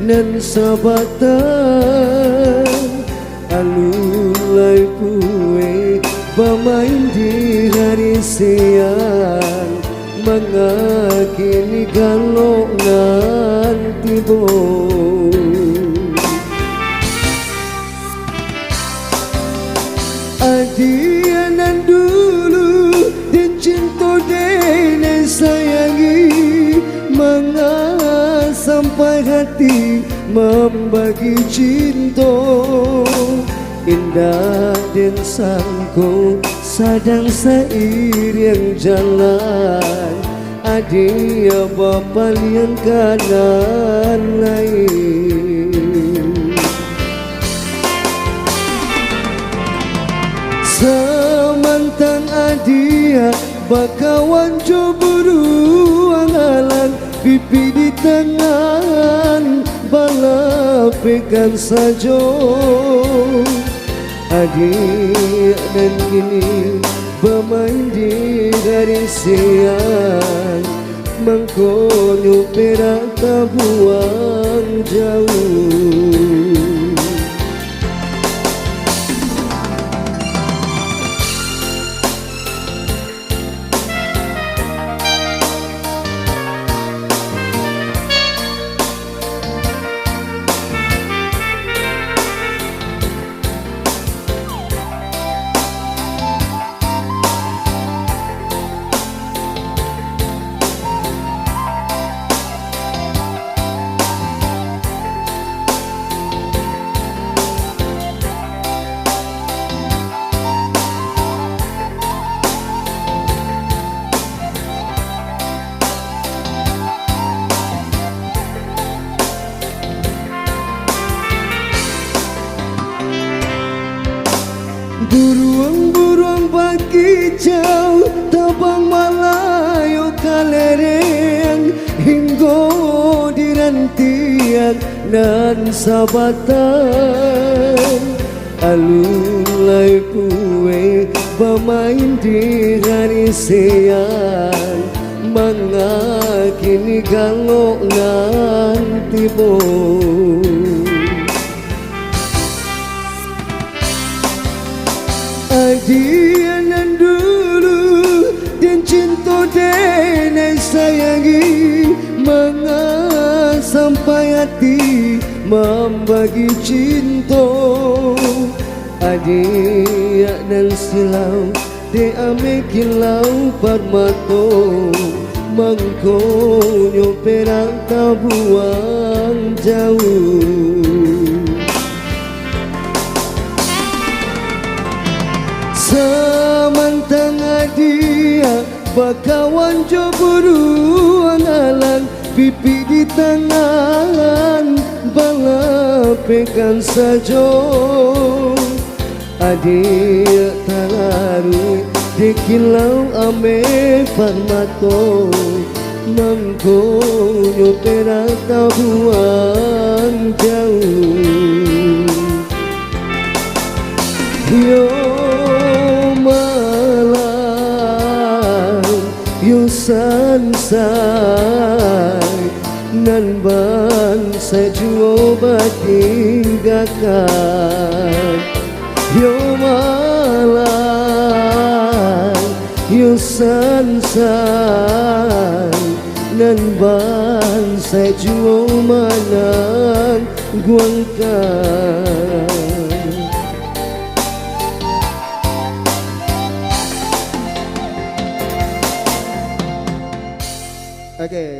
nan sabatan alulai kue pemain di hari siang mengakini kalau nanti adianan dulu dicinta dan sayangi mengapa sampai hati membagi cinta indah dan sangko sadang seiring jalan adia bapa yang kanan lain samantang adia bakawan cemburu angalan pipi di tangan balapekan saja adik dan kini bermain di garis siang mengkonyo perak tak buang jauh Buruang-buruang pagi jauh tabang malayo kalereng hingga dirantian nan sabatan alulai kue bermain di hari siang mengakini kalau nanti adianan dulu dan cinta dan sayangi mengapa sampai hati membagi cinta adik dan silau de ame kilau parmato mengkonyo perak tak buang jauh samantang adia bakawan cemburu angalan pipi di tangan balapekan saja adia talaru di kilau ame parmato mengkonyo perak tak buang jauh yo sansai nan ban sejuo batinggakan yo malam yo sansai nan ban sejuo manang guangkan Okay.